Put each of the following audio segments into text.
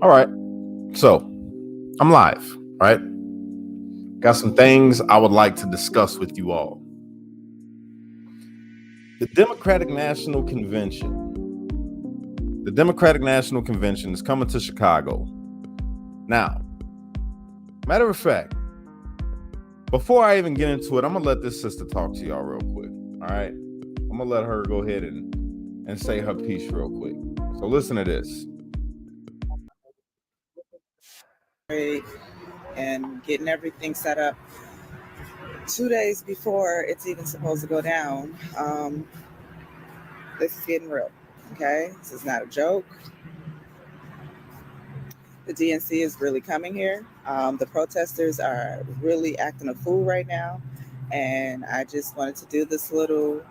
All right. So I'm live, right? Got some things I would like to discuss with you all. The Democratic National Convention. The Democratic National Convention is coming to Chicago. Now, matter of fact, before I even get into it, I'm gonna let this sister talk to y'all real quick. All right. I'm gonna let her go ahead and say her piece real quick. So listen to this. And getting everything set up 2 days before it's even supposed to go down. This is getting real. Okay, this is not a joke. The DNC is really coming here. The protesters are really acting a fool right now, and I just wanted to do this little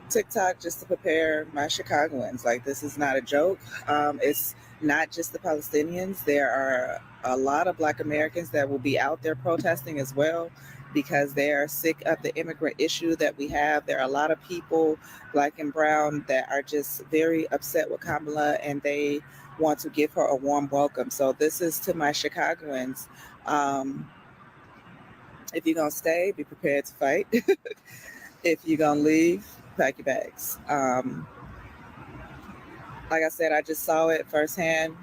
TikTok just to prepare my Chicagoans. Like, this is not a joke. It's not just the Palestinians. There are a lot of Black Americans that will be out there protesting as well because they are sick of the immigrant issue that we have. There are a lot of people, Black and brown, that are just very upset with Kamala, and they want to give her a warm welcome. So this is to my Chicagoans. If you're going to stay, be prepared to fight. If you're going to leave, pack your bags. Like I said, I just saw it firsthand.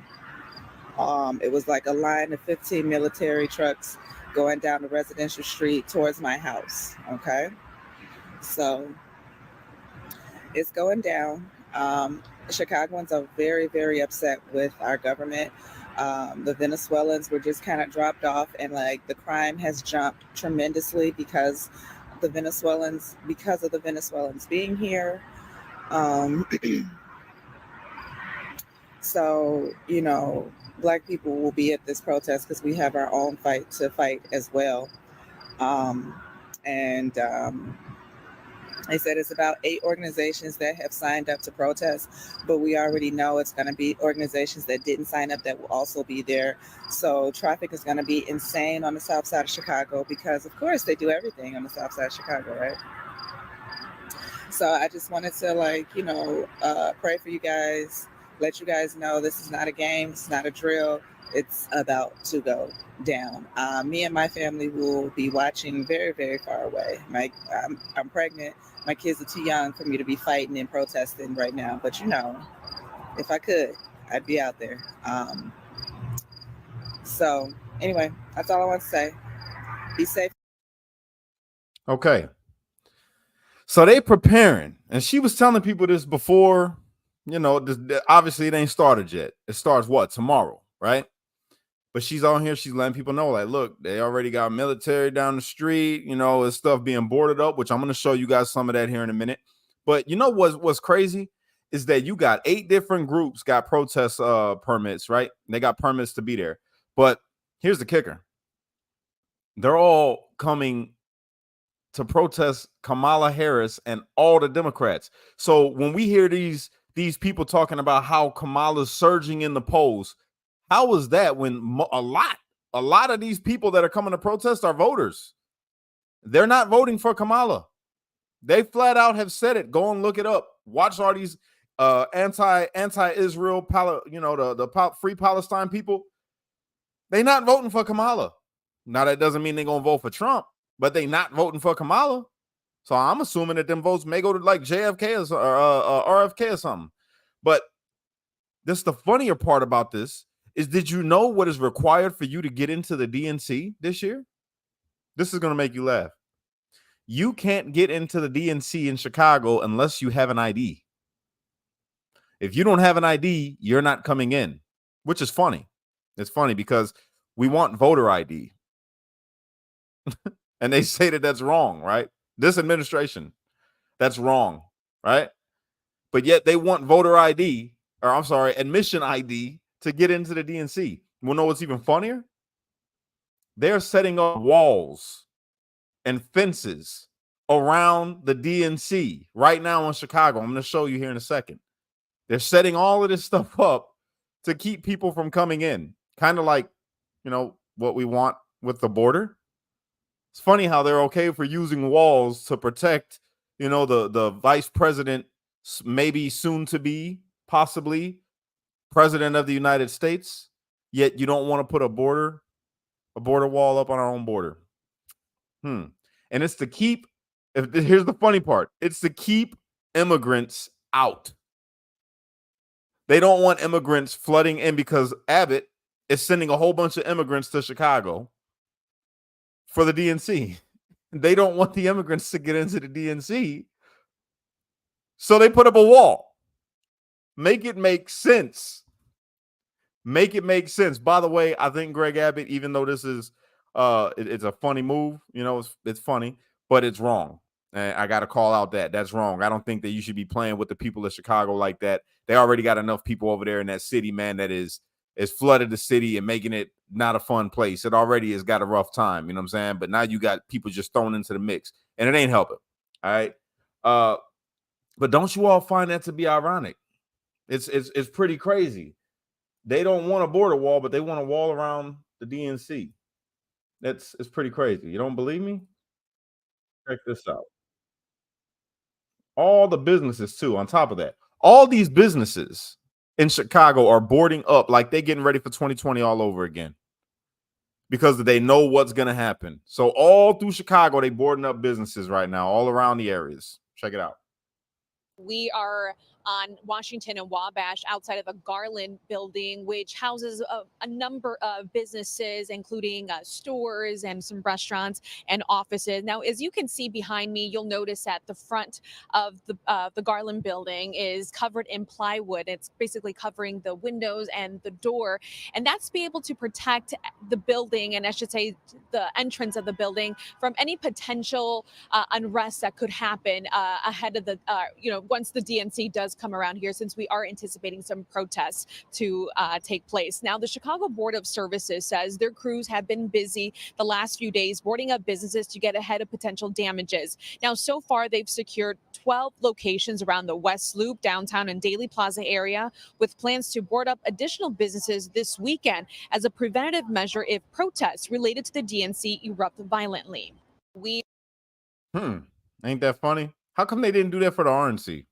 It was like a line of 15 military trucks going down the residential street towards my house. Okay. So it's going down. Chicagoans are very, very upset with our government. The Venezuelans were just kind of dropped off, and like the crime has jumped tremendously because of the Venezuelans being here. So, Black people will be at this protest because we have our own fight to fight as well. And they said it's about 8 organizations that have signed up to protest, but we already know it's going to be organizations that didn't sign up that will also be there. So traffic is going to be insane on the south side of Chicago because, of course, they do everything on the south side of Chicago, right? So I just wanted to, pray for you guys, let you guys know this is not a game, it's not a drill. It's about to go down. Me and my family will be watching very, very far away. I'm pregnant. My kids are too young for me to be fighting and protesting right now. But if I could, I'd be out there. So anyway, that's all I want to say. Be safe. Okay. So they preparing, and she was telling people this before. Obviously it ain't started yet. It starts tomorrow, right? But she's on here. She's letting people know, like, look, they already got military down the street. It's stuff being boarded up, which I'm going to show you guys some of that here in a minute. But what's crazy is that you got 8 different groups got protest permits, right? They got permits to be there. But here's the kicker. They're all coming to protest Kamala Harris and all the Democrats. So when we hear these people talking about how Kamala's surging in the polls, how is that when a lot of these people that are coming to protest are voters? They're not voting for Kamala. They flat out have said it. Go and look it up. Watch all these anti-Israel, the Free Palestine people. They not voting for Kamala. Now that doesn't mean they're gonna vote for Trump, but they not voting for Kamala. So I'm assuming that them votes may go to like JFK or RFK or something. But this the funnier part about this is, did you know what is required for you to get into the DNC this year? This is going to make you laugh. You can't get into the DNC in Chicago unless you have an ID. If you don't have an ID, you're not coming in, which is funny. It's funny because we want voter ID. And they say that that's wrong, right? This administration, that's wrong, right? But yet they want voter ID, or I'm sorry, admission ID to get into the DNC. You want to know what's even funnier? They're setting up walls and fences around the DNC right now in Chicago. I'm going to show you here in a second. They're setting all of this stuff up to keep people from coming in. Kind of like, what we want with the border. It's funny how they're okay for using walls to protect, the vice president, maybe soon to be, possibly, president of the United States. yet you don't want to put a border wall up on our own border. And it's to keep, here's the funny part, it's to keep immigrants out. They don't want immigrants flooding in because Abbott is sending a whole bunch of immigrants to Chicago for the DNC. They don't want the immigrants to get into the DNC. So they put up a wall. Make it make sense. Make it make sense. By the way, I think Greg Abbott, even though this is it's a funny move, you know, it's funny, but it's wrong. And I got to call out that's wrong. I don't think that you should be playing with the people of Chicago like that. They already got enough people over there in that city, man, that is flooded the city and making it not a fun place. It already has got a rough time, you know what I'm saying? But now you got people just thrown into the mix, and it ain't helping. All right. But don't you all find that to be ironic? It's pretty crazy. They don't want a border wall, but they want a wall around the DNC. It's pretty crazy. You don't believe me? Check this out. All the businesses too, on top of that, all these businesses in Chicago are boarding up like they're getting ready for 2020 all over again because they know what's going to happen. So all through Chicago, they boarding up businesses right now, all around the areas. Check it out. We are on Washington and Wabash outside of the Garland Building, which houses a number of businesses, including stores and some restaurants and offices. Now, as you can see behind me, you'll notice that the front of the Garland Building is covered in plywood. It's basically covering the windows and the door, and that's to be able to protect the building, and I should say the entrance of the building, from any potential unrest that could happen ahead of the, once the DNC does come around here, since we are anticipating some protests to take place. Now, the Chicago Board of Services says their crews have been busy the last few days boarding up businesses to get ahead of potential damages. Now, so far, they've secured 12 locations around the West Loop, downtown and Daily Plaza area, with plans to board up additional businesses this weekend as a preventative measure if protests related to the DNC erupt violently. Ain't that funny? How come they didn't do that for the RNC?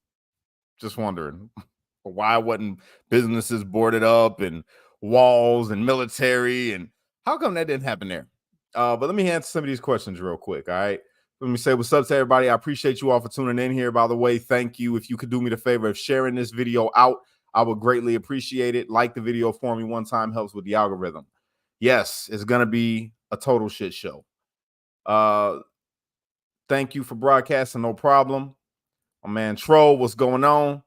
Just wondering. Why wasn't businesses boarded up and walls and military, and how come that didn't happen there? But let me answer some of these questions real quick. All right. Let me say what's up to everybody. I appreciate you all for tuning in here. By the way, thank you. If you could do me the favor of sharing this video out, I would greatly appreciate it. Like the video for me one time, helps with the algorithm. Yes, it's going to be a total shit show. Thank you for broadcasting. No problem. My man Troll, what's going on?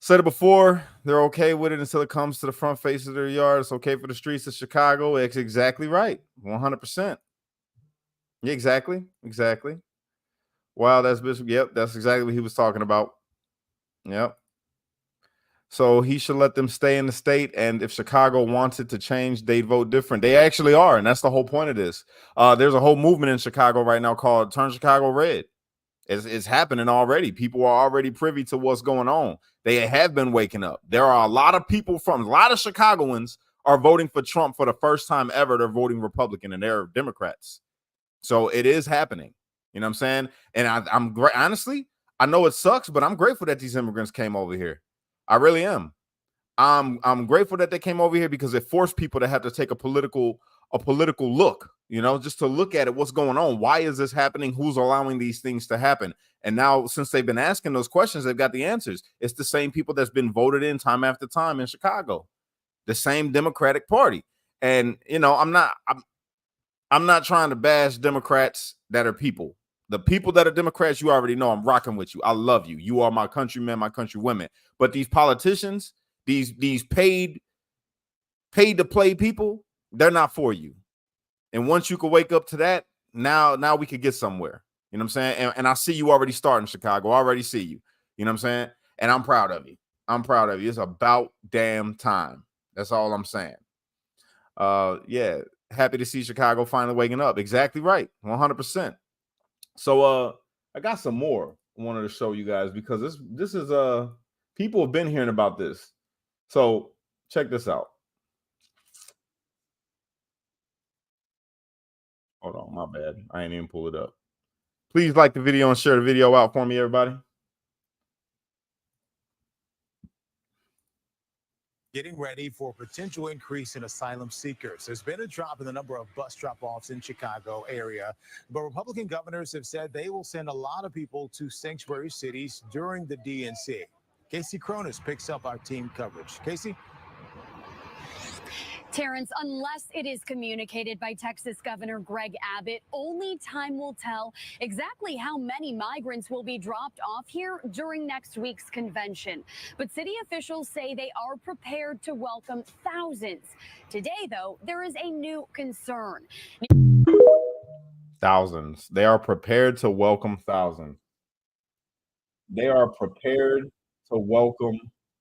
Said it before, they're okay with it until it comes to the front face of their yard. It's okay for the streets of Chicago. It's exactly right. 100%. Yeah, exactly. Wow, that's Bishop. Yep, that's exactly what he was talking about. Yep. So he should let them stay in the state. And if Chicago wanted to change, they'd vote different. They actually are. And that's the whole point of this. There's a whole movement in Chicago right now called Turn Chicago Red. It's happening already. People are already privy to what's going on. They have been waking up. There are a lot of people a lot of Chicagoans are voting for Trump for the first time ever. They're voting Republican and they're Democrats. So it is happening. You know what I'm saying? And I'm great. Honestly, I know it sucks, but I'm grateful that these immigrants came over here. I really am. I'm grateful that they came over here because it forced people to have to take a political look, just to look at it. What's going on? Why is this happening? Who's allowing these things to happen? And now, since they've been asking those questions, they've got the answers. It's the same people that's been voted in time after time in Chicago, the same Democratic Party. And, I'm not trying to bash Democrats that are people. The people that are Democrats, you already know I'm rocking with you. I love you. You are my countrymen, my countrywomen. But these politicians, these paid to play people, they're not for you. And once you can wake up to that, now we could get somewhere. You know what I'm saying? And I see you already starting Chicago. I already see you. You know what I'm saying? And I'm proud of you. It's about damn time. That's all I'm saying. Yeah. Happy to see Chicago finally waking up. Exactly right. 100%. So I got some more I wanted to show you guys because this is people have been hearing about this. So check this out. Hold on, my bad. I ain't even pull it up. Please like the video and share the video out for me, everybody. getting ready for a potential increase in asylum seekers. There's been a drop in the number of bus drop-offs in Chicago area, but Republican governors have said they will send a lot of people to sanctuary cities during the DNC. Casey Cronus picks up our team coverage. Casey? Terrence, unless it is communicated by Texas Governor Greg Abbott, only time will tell exactly how many migrants will be dropped off here during next week's convention. But city officials say they are prepared to welcome thousands. Today, though, there is a new concern. Thousands. They are prepared to welcome thousands. They are prepared to welcome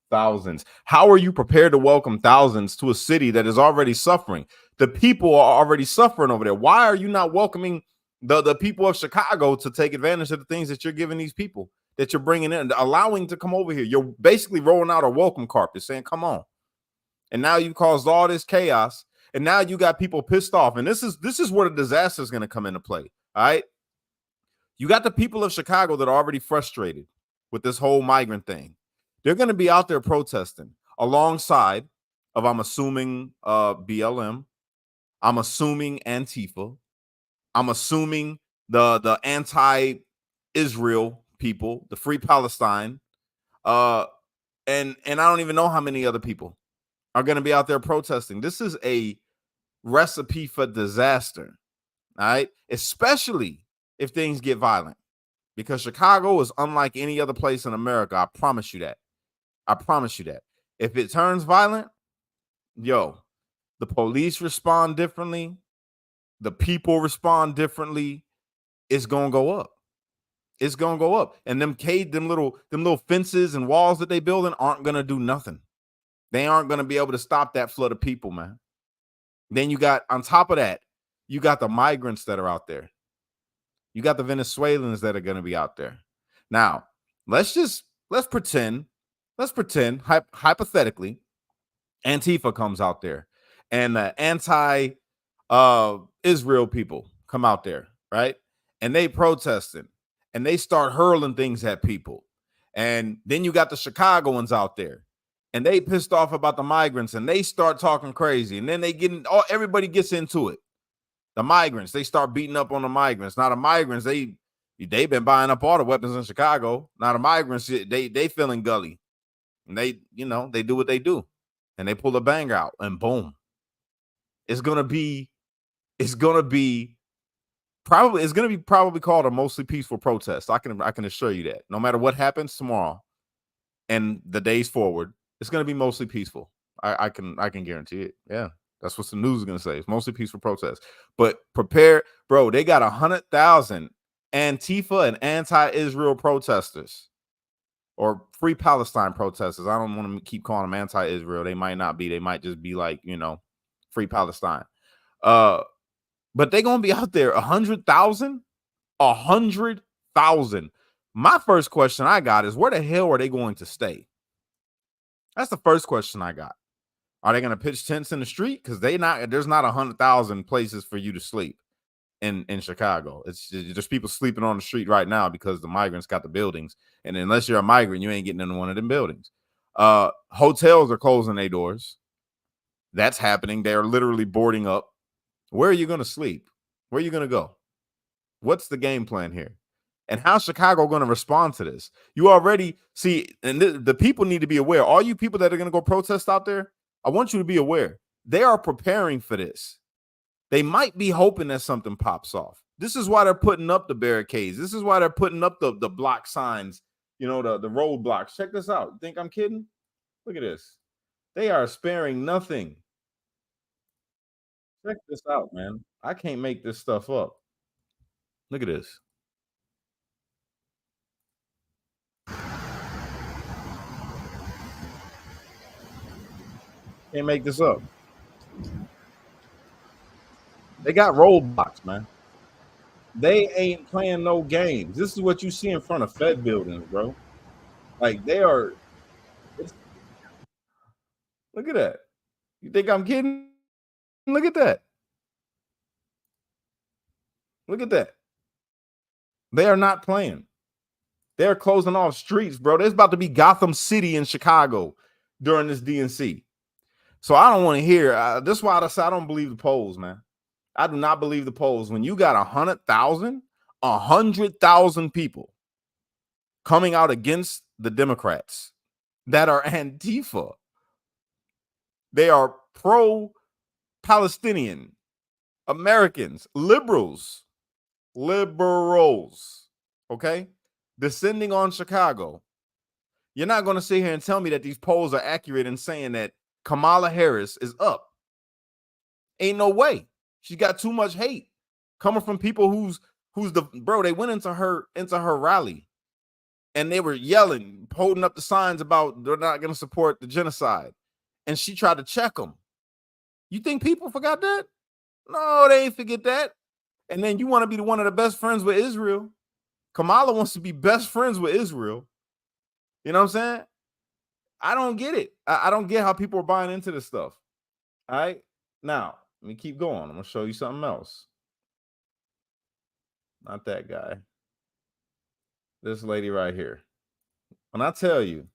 thousands. How are you prepared to welcome thousands to a city that is already suffering? The people are already suffering over there. Why are you not welcoming the people of Chicago to take advantage of the things that you're giving these people, that you're bringing in, allowing to come over here? You're basically rolling out a welcome carpet saying, come on. And now you caused all this chaos. And now you got people pissed off. And this is where the disaster is going to come into play. All right. You got the people of Chicago that are already frustrated with this whole migrant thing. They're going to be out there protesting alongside of, I'm assuming, BLM. I'm assuming Antifa. I'm assuming the anti-Israel people, the Free Palestine. And I don't even know how many other people are going to be out there protesting. This is a recipe for disaster. All right. Especially if things get violent, because Chicago is unlike any other place in America. I promise you that. I promise you that. If it turns violent, the police respond differently. The people respond differently. It's going to go up. It's going to go up. And them little fences and walls that they building aren't going to do nothing. They aren't going to be able to stop that flood of people, man. Then you got, on top of that, you got the migrants that are out there. You got the Venezuelans that are going to be out there. Now, let's pretend hypothetically, Antifa comes out there and the anti-Israel people come out there, right? And they protesting and they start hurling things at people. And then you got the Chicagoans out there and they pissed off about the migrants and they start talking crazy. And then everybody gets into it. The migrants, they start beating up on the migrants. Now the migrants, they've been buying up all the weapons in Chicago. Now the migrants, they feeling gully. And they do what they do. And they pull a banger out and boom. It's gonna be probably called a mostly peaceful protest. I can assure you that. No matter what happens tomorrow and the days forward, it's gonna be mostly peaceful. I can guarantee it. Yeah. That's what the news is going to say. It's mostly peaceful protest. But prepare, bro, they got 100,000 Antifa and anti-Israel protesters or Free Palestine protesters. I don't want to keep calling them anti-Israel. They might not be. They might just be like, Free Palestine. But they're going to be out there 100,000? 100,000. My first question I got is, where the hell are they going to stay? That's the first question I got. Are they going to pitch tents in the street? Because there's not 100,000 places for you to sleep in Chicago. It's just people sleeping on the street right now because the migrants got the buildings. And unless you're a migrant, you ain't getting into one of them buildings. Hotels are closing their doors. That's happening. They are literally boarding up. Where are you going to sleep? Where are you going to go? What's the game plan here? And how's Chicago going to respond to this? You already see, and the people need to be aware. All you people that are going to go protest out there, I want you to be aware. They are preparing for this. They might be hoping that something pops off. This is why they're putting up the barricades. This is why they're putting up the block signs, the roadblocks. Check this out. You think I'm kidding? Look at this. They are sparing nothing. Check this out, man. I can't make this stuff up. Look at this. Can't make this up. They got roadblocks, man. They ain't playing no games. This is what you see in front of Fed buildings, bro. Like they are. Look at that. You think I'm kidding? Look at that. Look at that. They are not playing. They're closing off streets, bro. There's about to be Gotham City in Chicago during this DNC. So I don't want to hear. This is why I say I don't believe the polls, man. I do not believe the polls. When you got 100,000 people coming out against the Democrats that are Antifa, they are pro-Palestinian Americans, liberals, okay, descending on Chicago. You're not going to sit here and tell me that these polls are accurate in saying that Kamala Harris is up. Ain't no way. She got too much hate coming from people who's the bro. They went into her rally and they were yelling, holding up the signs about they're not going to support the genocide, and she tried to check them. You think people forgot that? No, they ain't forget that. And then you want to be one of the best friends with Israel. Kamala wants to be best friends with Israel. You know what I'm saying? I don't get it. I don't get how people are buying into this stuff. All right. Now, let me keep going. I'm going to show you something else. Not that guy. This lady right here. When I tell you,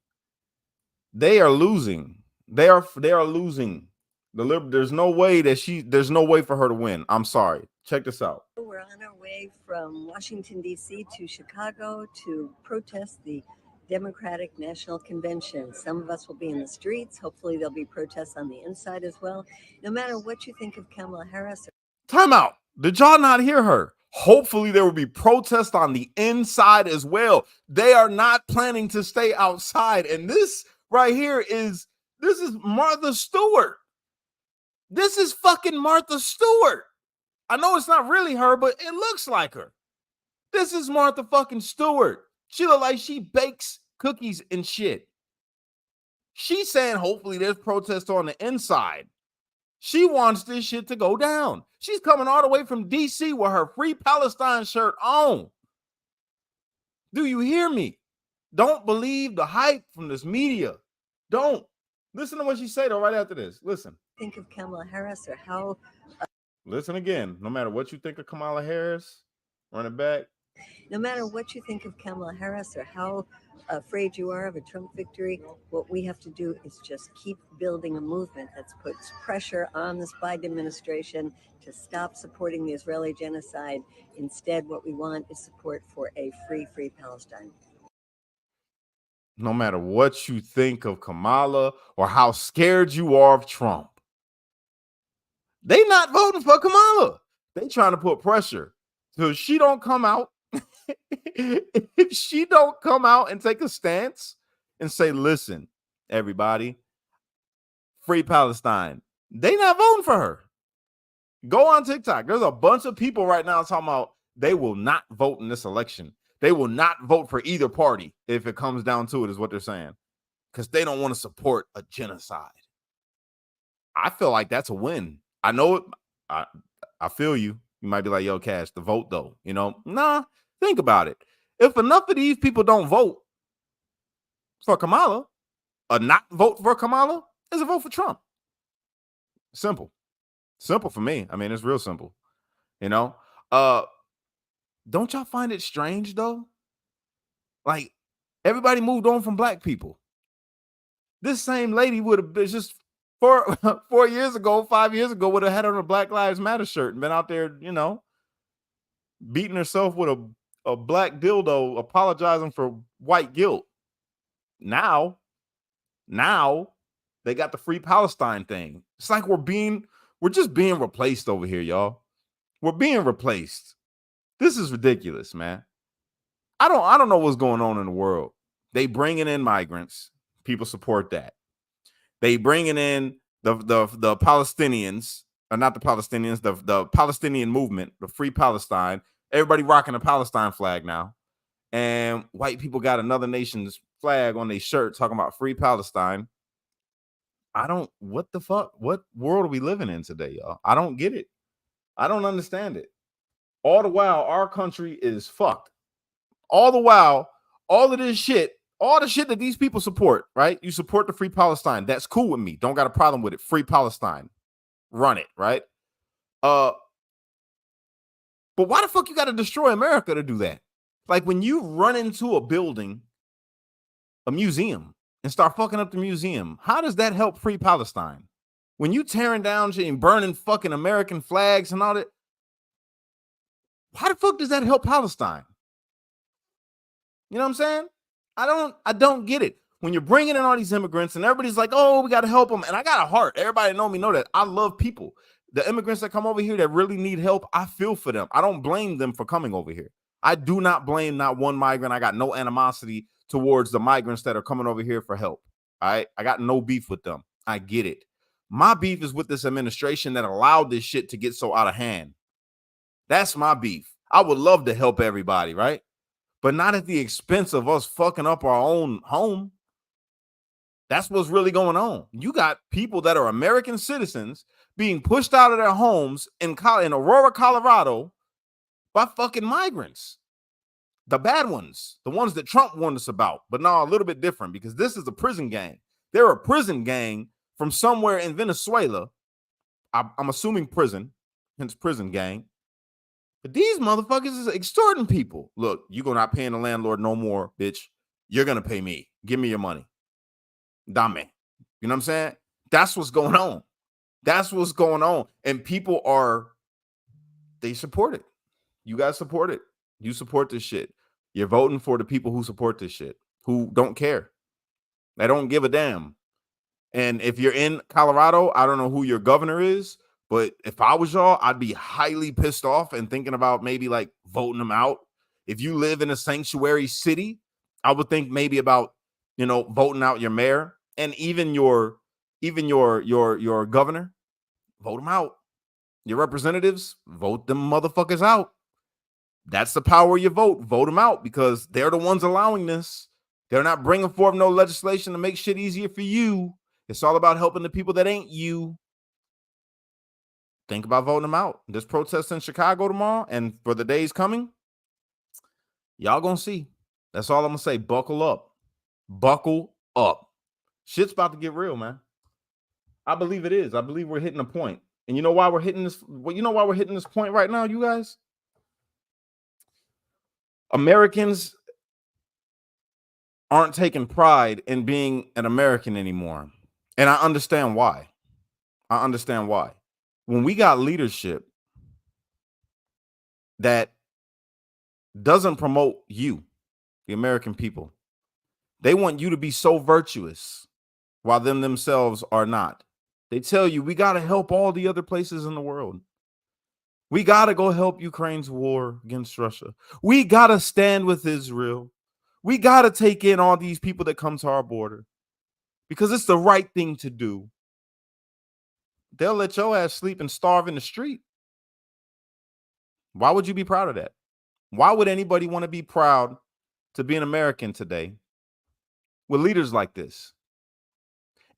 they are losing. They are losing. There's no way for her to win. I'm sorry. Check this out. We're on our way from Washington, D.C. to Chicago to protest the Democratic National Convention. Some of us will be in the streets. Hopefully there'll be protests on the inside as well. No matter what you think of Kamala Harris. Time out. Did y'all not hear her? Hopefully there will be protests on the inside as well. They are not planning to stay outside. And this right here this is Martha Stewart. This is fucking Martha Stewart. I know it's not really her, but it looks like her. This is Martha fucking Stewart. She look like she bakes cookies and shit. She's saying hopefully there's protests on the inside. She wants this shit to go down. She's coming all the way from DC with her Free Palestine shirt on. Do you hear me? Don't believe the hype from this media. Don't. Listen to what she said though right after this. Listen. Think of Kamala Harris or how. Listen again. No matter what you think of Kamala Harris, run it back. No matter what you think of Kamala Harris or how afraid you are of a Trump victory, what we have to do is just keep building a movement that puts pressure on this Biden administration to stop supporting the Israeli genocide. Instead, what we want is support for a free Palestine. No matter what you think of Kamala or how scared you are of Trump, they not voting for Kamala. They trying to put pressure. So if she don't come out, if she don't come out and take a stance and say, listen, everybody, free Palestine, they not voting for her. Go on TikTok. There's a bunch of people right now talking about they will not vote in this election. They will not vote for either party if it comes down to it, is what they're saying, because they don't want to support a genocide. I feel like that's a win. I know it. I feel you. You might be like, yo, Cash, the vote though, you know? Nah, think about it. If enough of these people don't vote for Kamala, a not vote for Kamala is a vote for Trump. Simple. Simple for me. I mean, it's real simple. You know? Don't y'all find it strange though? Like, everybody moved on from black people. This same lady would have been just 4 years ago, 5 years ago, would have had on a Black Lives Matter shirt and been out there, you know, beating herself with a black dildo, apologizing for white guilt. Now they got the Free Palestine thing. It's like we're just being replaced over here, y'all. We're being replaced. This is ridiculous, man. I don't know what's going on in the world. They bringing in migrants. People support that. They bringing in the Palestinians, or not the Palestinians, the Palestinian movement, the Free Palestine. Everybody rocking a Palestine flag now. And white people got another nation's flag on their shirt talking about Free Palestine. What the fuck? What world are we living in today, y'all? I don't get it. I don't understand it. All the while, our country is fucked. All the while, all of this shit, all the shit that these people support, right? You support the Free Palestine. That's cool with me. Don't got a problem with it. Free Palestine. Run it, right? But why the fuck you got to destroy America to do that? Like when you run into a building, a museum, and start fucking up the museum, how does that help Free Palestine? when you tearing down shit and burning fucking American flags and all that, why the fuck does that help Palestine? You know what I'm saying? I don't get it. When you're bringing in all these immigrants and everybody's like, oh, we got to help them. And I got a heart. Everybody know that. I love people. The immigrants that come over here that really need help, I feel for them. I don't blame them for coming over here. I do not blame not one migrant. I got no animosity towards the migrants that are coming over here for help. All right. I got no beef with them. I get it. My beef is with this administration that allowed this shit to get so out of hand. That's my beef. I would love to help everybody, right? But not at the expense of us fucking up our own home. That's what's really going on. You got people that are American citizens being pushed out of their homes in Aurora, Colorado by fucking migrants. The bad ones, the ones that Trump warned us about, but now a little bit different because this is a prison gang. They're a prison gang from somewhere in Venezuela. I'm assuming prison, hence prison gang. But these motherfuckers is extorting people. Look, you're not paying the landlord no more, bitch. You're going to pay me. Give me your money. Dame. You know what I'm saying? That's what's going on. That's what's going on. And people they support it. You guys support it. You support this shit. You're voting for the people who support this shit, who don't care. They don't give a damn. And if you're in Colorado, I don't know who your governor is, but if I was y'all, I'd be highly pissed off and thinking about maybe like voting them out. If you live in a sanctuary city, I would think maybe about, voting out your mayor and even your governor. Vote them out. Your representatives, vote them motherfuckers out. That's the power of your vote. Vote them out because they're the ones allowing this. They're not bringing forth no legislation to make shit easier for you. It's all about helping the people that ain't you. Think about voting them out. This protest in Chicago tomorrow and for the days coming, y'all gonna see. That's all I'm gonna say. Buckle up. Buckle up. Shit's about to get real, man. I believe it is. I believe we're hitting a point. And you know why we're hitting this? Well, you know why we're hitting this point right now, you guys? Americans aren't taking pride in being an American anymore. And I understand why. When we got leadership that doesn't promote you, the American people, they want you to be so virtuous while themselves are not. They tell you, we got to help all the other places in the world. We got to go help Ukraine's war against Russia. We got to stand with Israel. We got to take in all these people that come to our border because it's the right thing to do. They'll let your ass sleep and starve in the street. Why would you be proud of that? Why would anybody want to be proud to be an American today with leaders like this?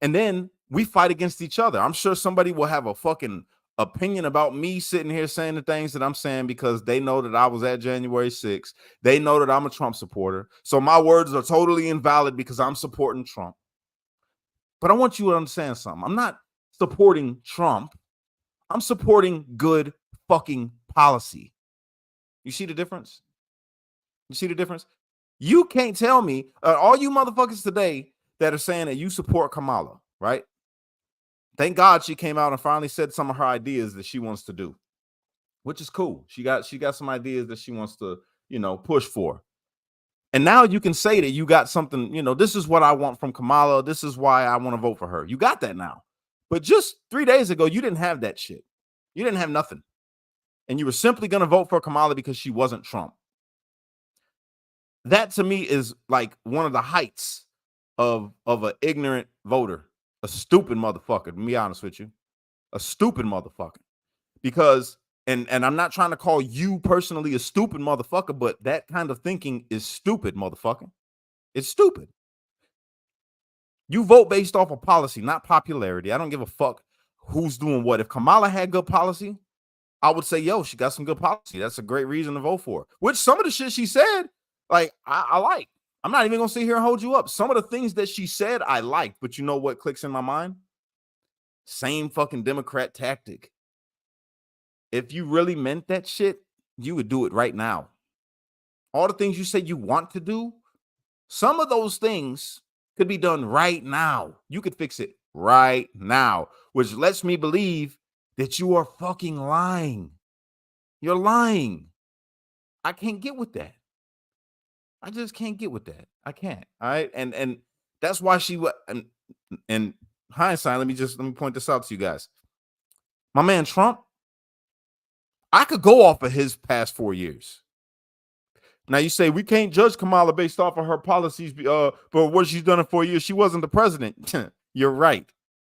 And then we fight against each other. I'm sure somebody will have a fucking opinion about me sitting here saying the things that I'm saying because they know that I was at January 6th. They know that I'm a Trump supporter. So my words are totally invalid because I'm supporting Trump. But I want you to understand something. I'm not supporting Trump. I'm supporting good fucking policy. You see the difference? You can't tell me, all you motherfuckers today that are saying that you support Kamala, right? Thank God she came out and finally said some of her ideas that she wants to do, which is cool. She got some ideas that she wants to, push for. And now you can say that you got something, this is what I want from Kamala. This is why I want to vote for her. You got that now. But just 3 days ago, you didn't have that shit. You didn't have nothing. And you were simply going to vote for Kamala because she wasn't Trump. That to me is like one of the heights of an ignorant voter, a stupid motherfucker, to be honest with you, a stupid motherfucker. Because, and I'm not trying to call you personally a stupid motherfucker, but that kind of thinking is stupid, motherfucker. It's stupid. You vote based off of policy, not popularity. I don't give a fuck who's doing what. If Kamala had good policy, I would say, yo, she got some good policy. That's a great reason to vote for her. Which some of the shit she said, like, I like. I'm not even going to sit here and hold you up. Some of the things that she said, I like. But you know what clicks in my mind? Same fucking Democrat tactic. If you really meant that shit, you would do it right now. All the things you said you want to do, some of those things could be done right now. You could fix it right now, which lets me believe that you are fucking lying. You're lying. I can't get with that. I just can't get with that. I can't. All right. And that's why she was, and hindsight, let me point this out to you guys. My man Trump, I could go off of his past 4 years. Now you say we can't judge Kamala based off of her policies, but what she's done in 4 years, she wasn't the president. You're right,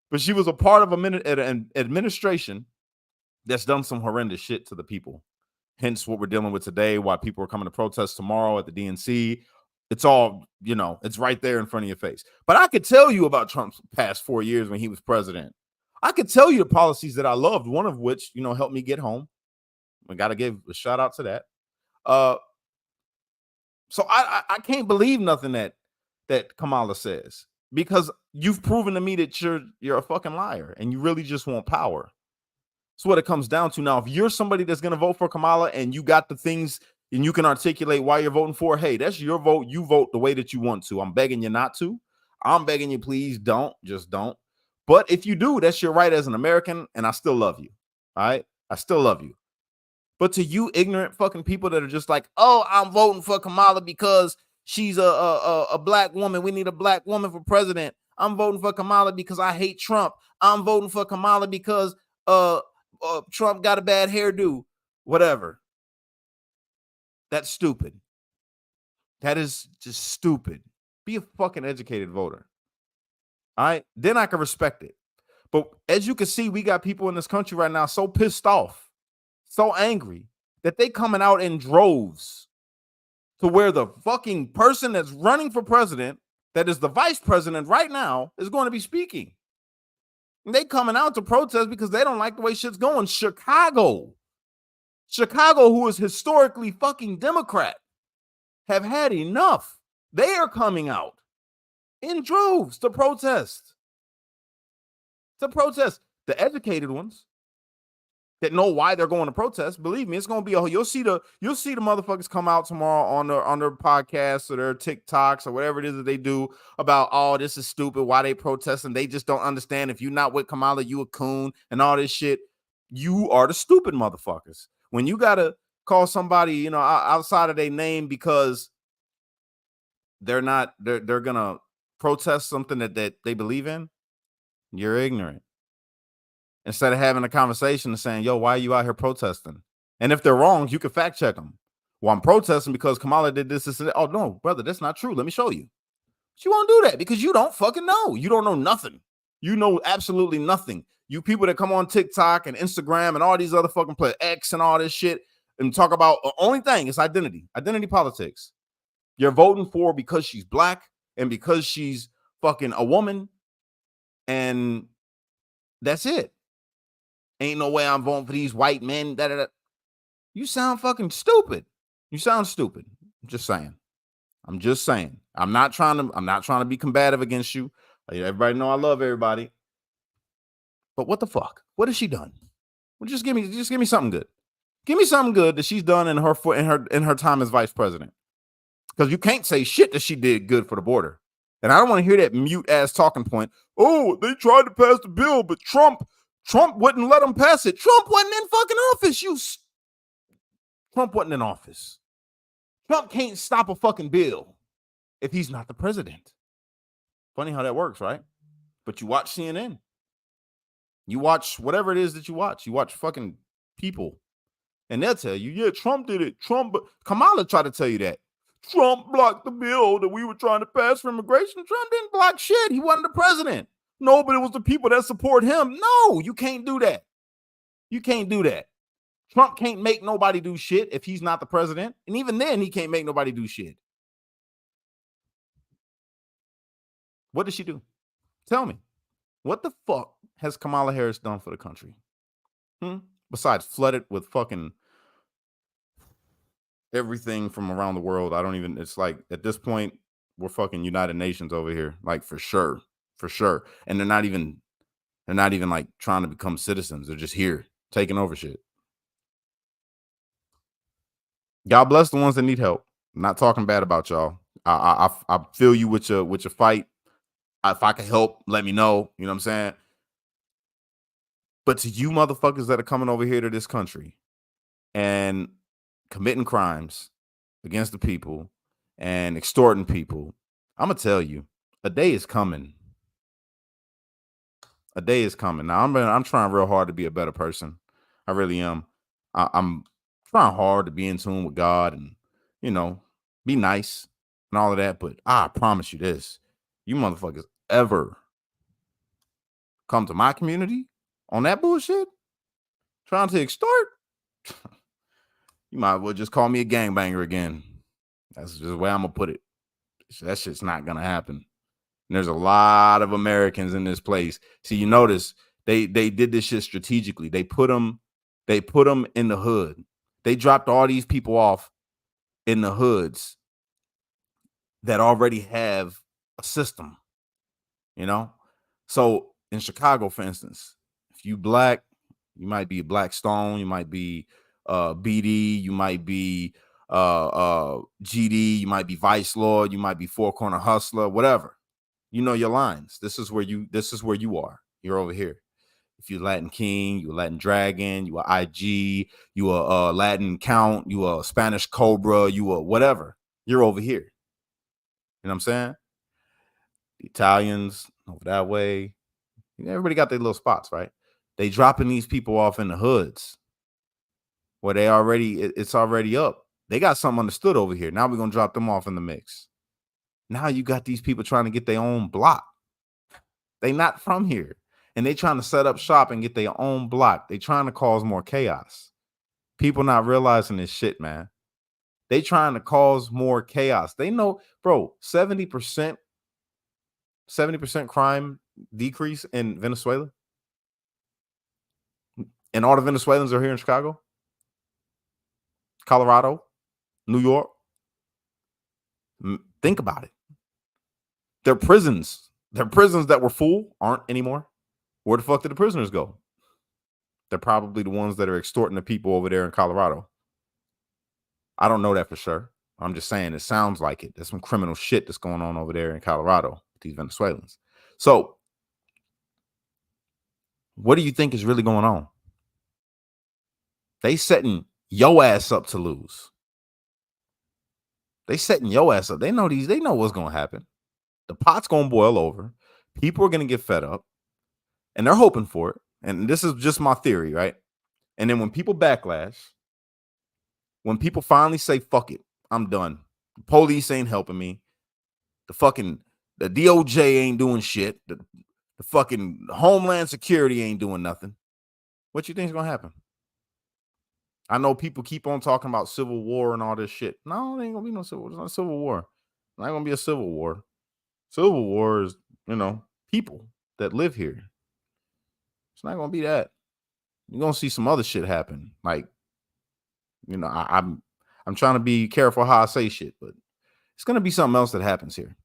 but she was a part of an administration that's done some horrendous shit to the people. Hence, what we're dealing with today. Why people are coming to protest tomorrow at the DNC. It's all, it's right there in front of your face. But I could tell you about Trump's past 4 years when he was president. I could tell you the policies that I loved, one of which, helped me get home. We got to give a shout out to that. So I can't believe nothing that Kamala says, because you've proven to me that you're a fucking liar and you really just want power. That's what it comes down to. Now, if you're somebody that's going to vote for Kamala and you got the things and you can articulate why you're voting for her, hey, that's your vote. You vote the way that you want to. I'm begging you not to. I'm begging you, please don't. Just don't. But if you do, that's your right as an American, and I still love you. All right? I still love you. But to you ignorant fucking people that are just like, oh, I'm voting for Kamala because she's a black woman. We need a black woman for president. I'm voting for Kamala because I hate Trump. I'm voting for Kamala because Trump got a bad hairdo. Whatever. That's stupid. That is just stupid. Be a fucking educated voter. All right? Then I can respect it. But as you can see, we got people in this country right now so pissed off, so angry, that they coming out in droves to where the fucking person that's running for president, that is the vice president right now, is going to be speaking. And they coming out to protest because they don't like the way shit's going. Chicago, who is historically fucking Democrat, have had enough. They are coming out in droves to protest. The educated ones that know why they're going to protest, believe me, it's going to be you'll see the motherfuckers come out tomorrow on their podcasts or their TikToks or whatever it is that they do about, oh, this is stupid, why they protesting. They just don't understand. If you're not with Kamala, you a coon and all this shit. You are the stupid motherfuckers. When you got to call somebody, outside of their name because they're going to protest something that they believe in, you're ignorant. Instead of having a conversation and saying, yo, why are you out here protesting? And if they're wrong, you can fact check them. Well, I'm protesting because Kamala did this and that. Oh, no, brother, that's not true. Let me show you. But you won't do that because you don't fucking know. You don't know nothing. You know absolutely nothing. You people that come on TikTok and Instagram and all these other fucking play X and all this shit and talk about the only thing is identity politics. You're voting for because she's black and because she's fucking a woman, and that's it. Ain't no way I'm voting for these white men. You sound fucking stupid. You sound stupid. I'm just saying. I'm not trying to be combative against you. Everybody know I love everybody. But what the fuck? What has she done? Well, just give me something good. Give me something good that she's done in her time as vice president. Because you can't say shit that she did good for the border. And I don't want to hear that mute ass talking point. Oh, they tried to pass the bill, but Trump wouldn't let them pass it. Trump wasn't in fucking office. Trump wasn't in office. Trump can't stop a fucking bill if he's not the president. Funny how that works, right? But you watch CNN. You watch whatever it is that you watch. You watch fucking people. And they'll tell you, yeah, Trump did it. Kamala tried to tell you that. Trump blocked the bill that we were trying to pass for immigration. Trump didn't block shit. He wasn't the president. No, but it was the people that support him. No, you can't do that. You can't do that. Trump can't make nobody do shit if he's not the president. And even then, he can't make nobody do shit. What did she do? Tell me. What the fuck has Kamala Harris done for the country? Besides flooded with fucking everything from around the world. It's like at this point, we're fucking United Nations over here. Like for sure. And they're not even like trying to become citizens. They're just here taking over shit. God bless the ones that need help. I'm not talking bad about y'all. I feel you with your fight. If I can help, let me know. You know what I'm saying? But to you motherfuckers that are coming over here to this country and committing crimes against the people and extorting people, I'm gonna tell you, a day is coming. A day is coming. Now I'm trying real hard to be a better person. I really am. I'm trying hard to be in tune with God and, you know, be nice and all of that. But I promise you this: you motherfuckers ever come to my community on that bullshit, trying to extort, you might as well just call me a gangbanger again. That's just the way I'm gonna put it. That shit's not gonna happen. And there's a lot of Americans in this place. See, you notice they did this shit strategically. They put them in the hood. They dropped all these people off in the hoods that already have a system, you know? So in Chicago, for instance, if you black, you might be a Black Stone, you might be BD, you might be GD, you might be Vice Lord, you might be Four Corner Hustler, whatever. You know your lines. This is where you are. You're over here. If you're Latin King, you're Latin Dragon, you are IG, you are Latin Count, you are Spanish Cobra, you are whatever. You're over here. You know what I'm saying? The Italians over that way. Everybody got their little spots, right? They dropping these people off in the hoods where it's already up. They got something understood over here. Now we're gonna drop them off in the mix. Now you got these people trying to get their own block. They not from here. And they trying to set up shop and get their own block. They trying to cause more chaos. People not realizing this shit, man. They trying to cause more chaos. They know, bro, 70% crime decrease in Venezuela. And all the Venezuelans are here in Chicago, Colorado, New York. Think about it. Their prisons that were full aren't anymore. Where the fuck did the prisoners go? They're probably the ones that are extorting the people over there in Colorado. I don't know that for sure. I'm just saying it sounds like it. There's some criminal shit that's going on over there in Colorado with these Venezuelans. So, what do you think is really going on? They setting your ass up to lose. They setting your ass up. They know what's going to happen. The pot's going to boil over. People are going to get fed up. And they're hoping for it. And this is just my theory, right? And then when people backlash, when people finally say, fuck it, I'm done. The police ain't helping me. The DOJ ain't doing shit. The fucking Homeland Security ain't doing nothing. What you think is going to happen? I know people keep on talking about civil war and all this shit. No, there ain't going to be no civil war. It's not a civil war. It's not going to be a civil war. Civil war is, people that live here. It's not going to be that. You're going to see some other shit happen. Like, I'm trying to be careful how I say shit, but it's going to be something else that happens here.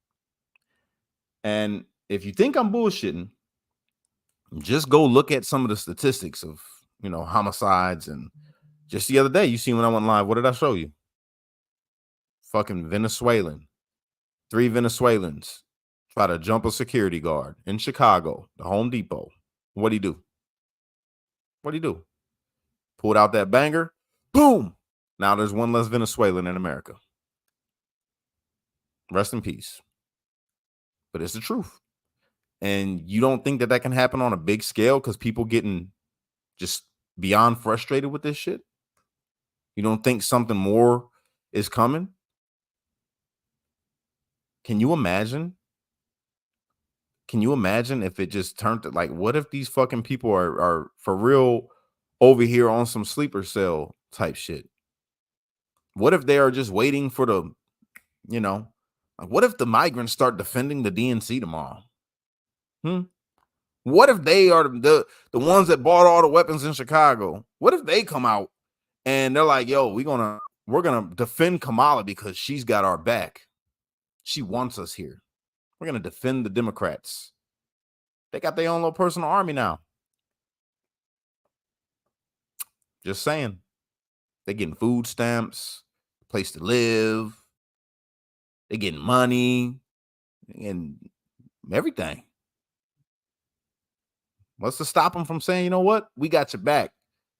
And if you think I'm bullshitting, just go look at some of the statistics of, homicides. And just the other day, you see when I went live, what did I show you? Fucking Venezuelan. 3 Venezuelans try to jump a security guard in Chicago, the Home Depot. What'd he do? Pulled out that banger. Boom. Now there's one less Venezuelan in America. Rest in peace. But it's the truth. And you don't think that can happen on a big scale because people getting just beyond frustrated with this shit? You don't think something more is coming? Can you imagine? Can you imagine if it just turned to, like, what if these fucking people are for real over here on some sleeper cell type shit? What if they are just waiting for the, like, what if the migrants start defending the DNC tomorrow? What if they are the ones that bought all the weapons in Chicago? What if they come out and they're like, yo, we're gonna defend Kamala because she's got our back. She wants us here. We're gonna defend the Democrats. They got their own little personal army now. Just saying. They're getting food stamps, place to live. They're getting money and everything. What's to stop them from saying, you know what? We got your back,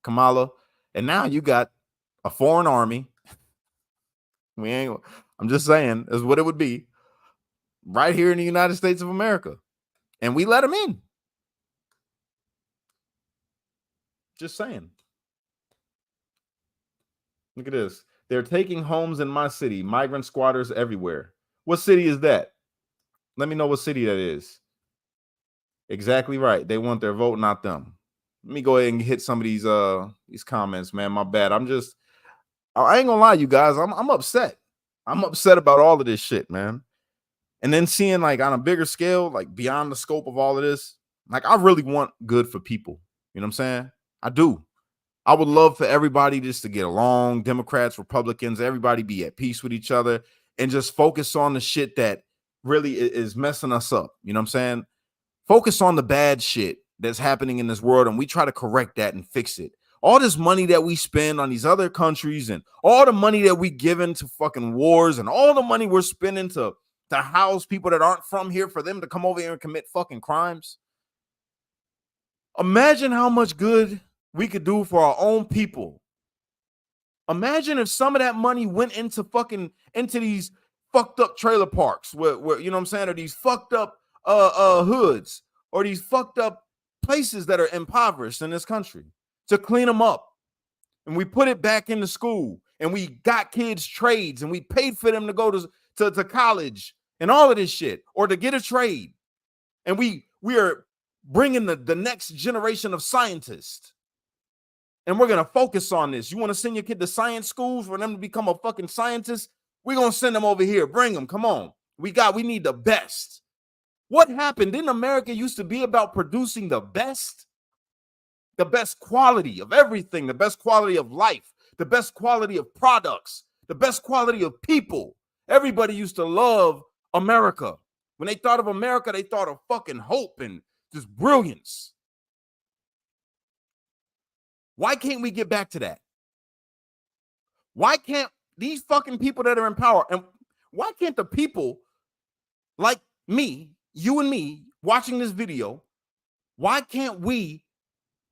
Kamala. And now you got a foreign army. I'm just saying, is what it would be right here in the United States of America. And we let them in. Just saying. Look at this. They're taking homes in my city, migrant squatters everywhere. What city is that? Let me know what city that is. Exactly right. They want their vote, not them. Let me go ahead and hit some of these comments, man. My bad. I ain't gonna lie, you guys. I'm upset. I'm upset about all of this shit, man. And then seeing like on a bigger scale, like beyond the scope of all of this, like I really want good for people. You know what I'm saying? I do. I would love for everybody just to get along, Democrats, Republicans, everybody be at peace with each other and just focus on the shit that really is messing us up. You know what I'm saying? Focus on the bad shit that's happening in this world, and we try to correct that and fix it. All this money that we spend on these other countries and all the money that we give into fucking wars and all the money we're spending to house people that aren't from here for them to come over here and commit fucking crimes. Imagine how much good we could do for our own people. Imagine if some of that money went into these fucked up trailer parks where you know what I'm saying, or these fucked up hoods, or these fucked up places that are impoverished in this country, to clean them up. And we put it back into school, and we got kids trades, and we paid for them to go to college and all of this shit, or to get a trade. And we are bringing the next generation of scientists. And we're going to focus on this. You want to send your kid to science schools for them to become a fucking scientist? We're going to send them over here. Bring them. Come on. We need the best. What happened? Didn't America used to be about producing the best quality of everything, the best quality of life, the best quality of products, the best quality of people? Everybody used to love America. When they thought of America, they thought of fucking hope and just brilliance. Why can't we get back to that? Why can't these fucking people that are in power, and why can't the people like me, you and me, watching this video, why can't we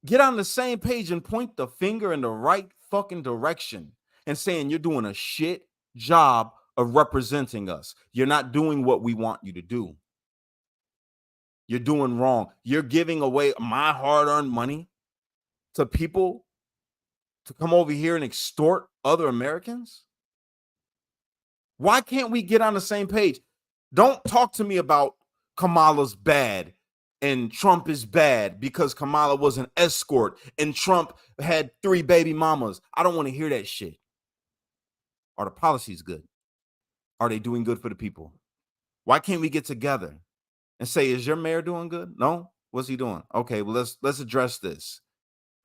get on the same page and point the finger in the right fucking direction and saying you're doing a shit job of representing us? You're not doing what we want you to do. You're doing wrong. You're giving away my hard-earned money to people to come over here and extort other Americans? Why can't we get on the same page? Don't talk to me about Kamala's bad and Trump is bad because Kamala was an escort and Trump had 3 baby mamas. I don't want to hear that shit. Are the policies good? Are they doing good for the people? Why can't we get together and say, is your mayor doing good? No? What's he doing? Okay, well, let's address this.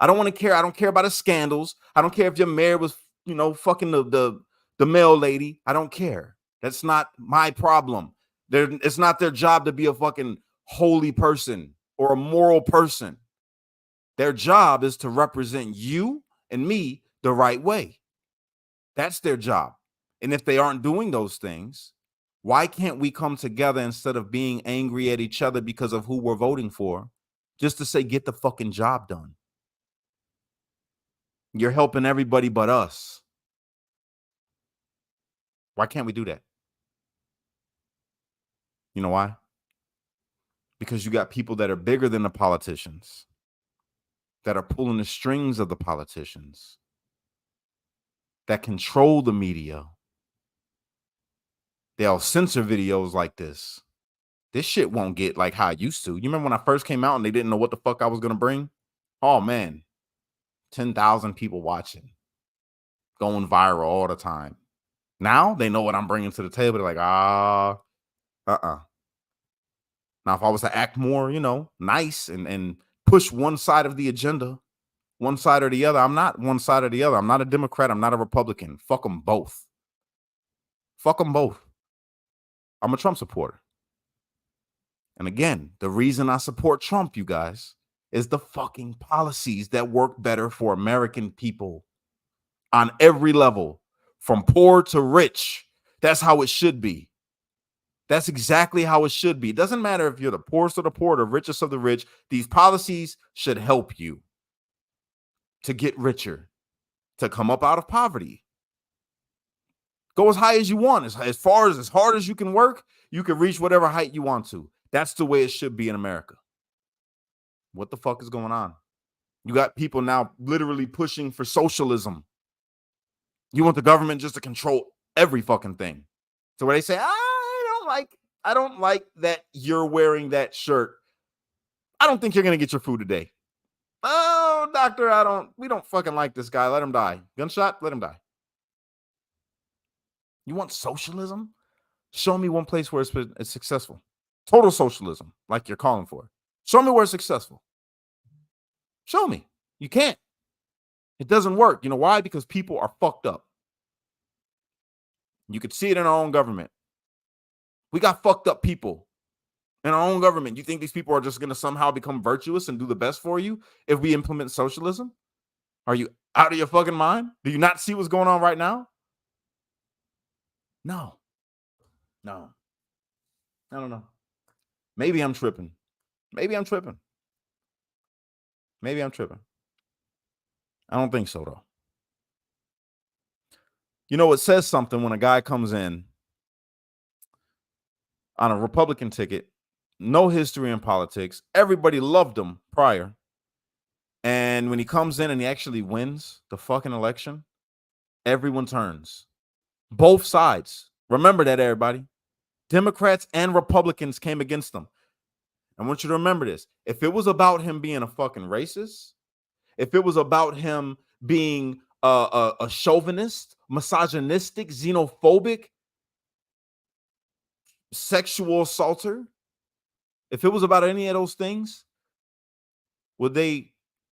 I don't want to care. I don't care about the scandals. I don't care if your mayor was, fucking the mail lady. I don't care. That's not my problem. It's not their job to be a fucking holy person or a moral person. Their job is to represent you and me the right way. That's their job. And if they aren't doing those things, why can't we come together instead of being angry at each other because of who we're voting for, just to say, get the fucking job done? You're helping everybody but us. Why can't we do that? You know why? Because you got people that are bigger than the politicians, that are pulling the strings of the politicians, that control the media. They'll censor videos like this. This shit won't get like how it used to. You remember when I first came out and they didn't know what the fuck I was going to bring? Oh, man. 10,000 people watching, going viral all the time. Now they know what I'm bringing to the table. They're like, Now, if I was to act more, nice and push one side of the agenda, one side or the other, I'm not one side or the other. I'm not a Democrat. I'm not a Republican. Fuck them both. Fuck them both. I'm a Trump supporter. And again, the reason I support Trump, you guys, is the fucking policies that work better for American people on every level, from poor to rich. That's how it should be. That's exactly how it should be. It doesn't matter if you're the poorest of the poor, the richest of the rich. These policies should help you to get richer, to come up out of poverty. Go as high as you want. As hard as you can work, you can reach whatever height you want to. That's the way it should be in America. What the fuck is going on? You got people now literally pushing for socialism. You want the government just to control every fucking thing. So where they say, I don't like that you're wearing that shirt. I don't think you're going to get your food today. Oh, doctor, we don't fucking like this guy. Let him die. Gunshot, let him die. You want socialism? Show me one place where it's successful. Total socialism, like you're calling for. Show me where it's successful. Show me. You can't. It doesn't work. You know why? Because people are fucked up. You could see it in our own government. We got fucked up people in our own government. You think these people are just going to somehow become virtuous and do the best for you if we implement socialism? Are you out of your fucking mind? Do you not see what's going on right now? No. I don't know. Maybe I'm tripping. I don't think so, though. You know, it says something when a guy comes in on a Republican ticket, no history in politics. Everybody loved him prior. And when he comes in and he actually wins the fucking election, everyone turns. Both sides. Remember that, everybody. Democrats and Republicans came against him. I want you to remember this. If it was about him being a fucking racist, if it was about him being a chauvinist, misogynistic, xenophobic, sexual assaulter, if it was about any of those things, would they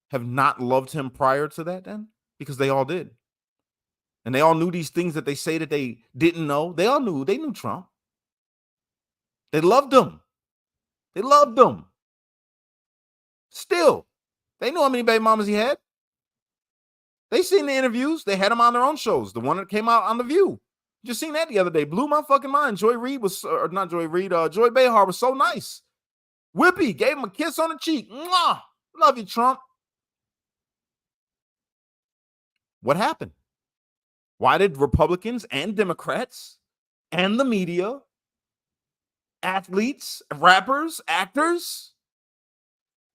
have not loved him prior to that then? Because they all did. And they all knew these things that they say that they didn't know. They all knew. They knew Trump. They loved him. Still, they knew how many baby mamas he had. They seen the interviews. They had him on their own shows. The one that came out on The View. Just seen that the other day. Blew my fucking mind. Joy Behar was so nice. Whippy gave him a kiss on the cheek. Mwah! Love you, Trump. What happened? Why did Republicans and Democrats and the media, athletes, rappers, actors,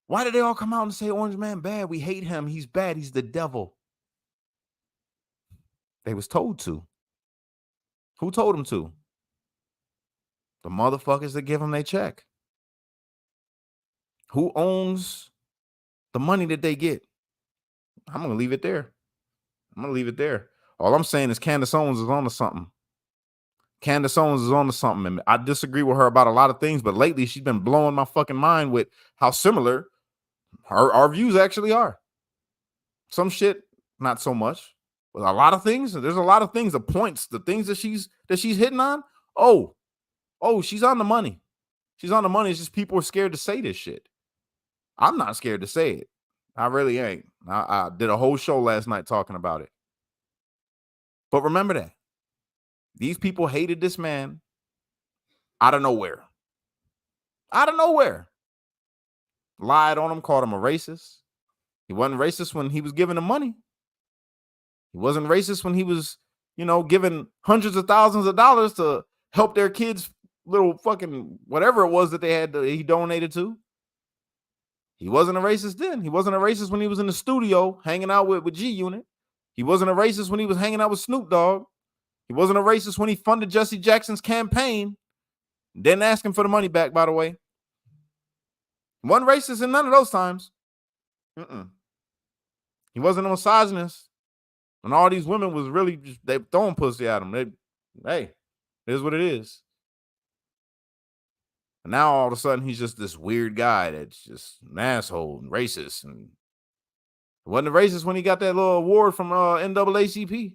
why did they all come out and say Orange Man bad? We hate him. He's bad. He's the devil. They was told to. Who told them to? The motherfuckers that give them their check. Who owns the money that they get? I'm going to leave it there. All I'm saying is Candace Owens is on to something. And I disagree with her about a lot of things, but lately she's been blowing my fucking mind with how similar our views actually are. Some shit, not so much. But a lot of things, there's a lot of things, the points, the things that she's hitting on. Oh, she's on the money. It's just people are scared to say this shit. I'm not scared to say it. I really ain't. I did a whole show last night talking about it. But remember that. These people hated this man out of nowhere. Lied on him, called him a racist. He wasn't racist when he was giving them money. He wasn't racist when he was, giving hundreds of thousands of dollars to help their kids' little fucking whatever it was that he donated to. He wasn't a racist then. He wasn't a racist when he was in the studio hanging out with G-Unit. He wasn't a racist when he was hanging out with Snoop Dogg. He wasn't a racist when he funded Jesse Jackson's campaign. Didn't ask him for the money back, by the way. Wasn't racist in none of those times. He wasn't a misogynist. And all these women was really just, they throwing pussy at him. Hey, it is what it is. And now all of a sudden he's just this weird guy that's just an asshole and racist. And it wasn't a racist when he got that little award from NAACP.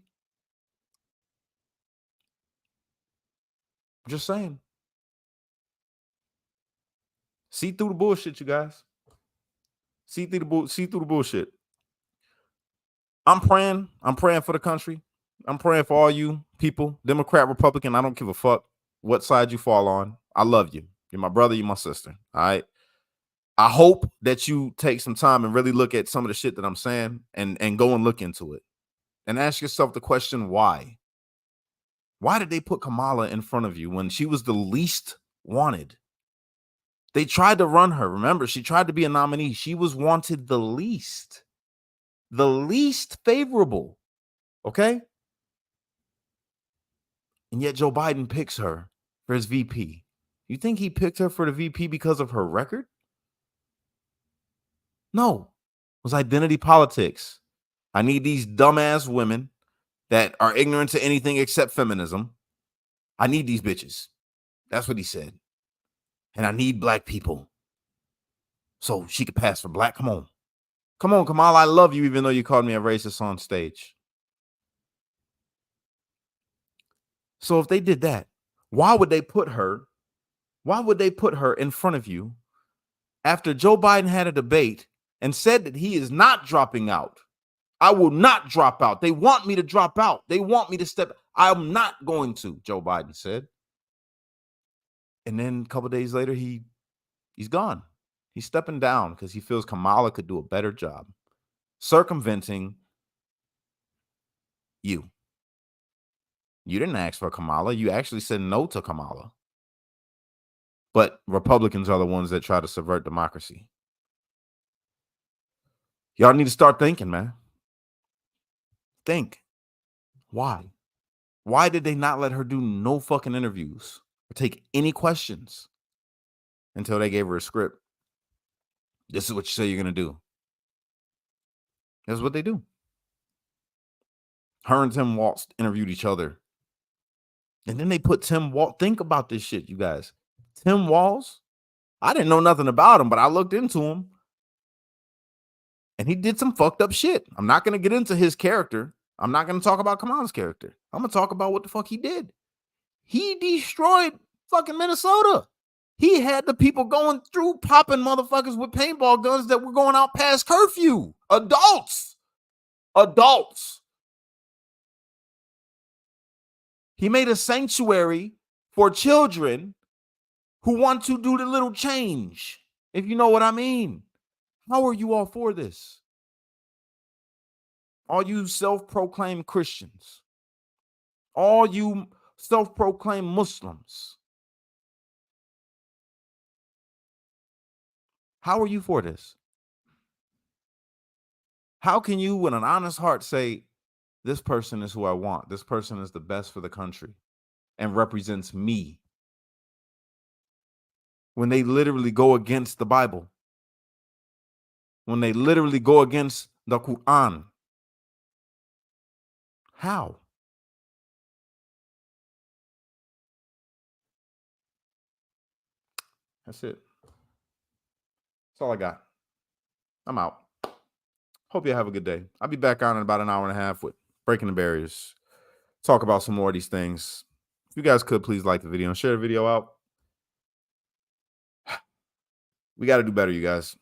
Just saying. See through the bullshit, you guys. See through the bullshit. I'm praying for the country. I'm praying for all you people, Democrat, Republican. I don't give a fuck what side you fall on. I love you. You're my brother. You're my sister. All right. I hope that you take some time and really look at some of the shit that I'm saying and go and look into it and ask yourself the question, why? Why did they put Kamala in front of you when she was the least wanted? They tried to run her. Remember, she tried to be a nominee. She was wanted the least favorable. Okay. And yet Joe Biden picks her for his VP. You think he picked her for the VP because of her record? No. It was identity politics. I need these dumbass women that are ignorant to anything except feminism. I need these bitches. That's what he said. And I need black people. So she could pass for black. Come on. Come on, Kamala. I love you, even though you called me a racist on stage. So if they did that, why would they put her in front of you after Joe Biden had a debate and said that he is not dropping out? I will not drop out. They want me to drop out. They want me to step. I'm not going to, Joe Biden said. And then a couple of days later, he's gone. He's stepping down because he feels Kamala could do a better job circumventing you. You didn't ask for Kamala. You actually said no to Kamala. But Republicans are the ones that try to subvert democracy. Y'all need to start thinking, man. Think. Why? Why did they not let her do no fucking interviews or take any questions until they gave her a script? This is what you say you're going to do. That's what they do. Her and Tim Walz interviewed each other. And then they put Tim Walz. Think about this shit, you guys. Tim Walz, I didn't know nothing about him, but I looked into him. And he did some fucked up shit. I'm not going to get into his character. I'm not going to talk about Kamala's character. I'm going to talk about what the fuck he did. He destroyed fucking Minnesota. He had the people going through popping motherfuckers with paintball guns that were going out past curfew. Adults. He made a sanctuary for children who want to do the little change, if you know what I mean. How are you all for this? All you self-proclaimed Christians, all you self-proclaimed Muslims, how are you for this? How can you, with an honest heart, say, this person is who I want, this person is the best for the country and represents me, when they literally go against the Bible, when they literally go against the Quran? How? That's it. That's all I got. I'm out. Hope you have a good day. I'll be back on in about an hour and a half with Breaking the Barriers. Talk about some more of these things. If you guys could, please like the video and share the video out. We got to do better, you guys.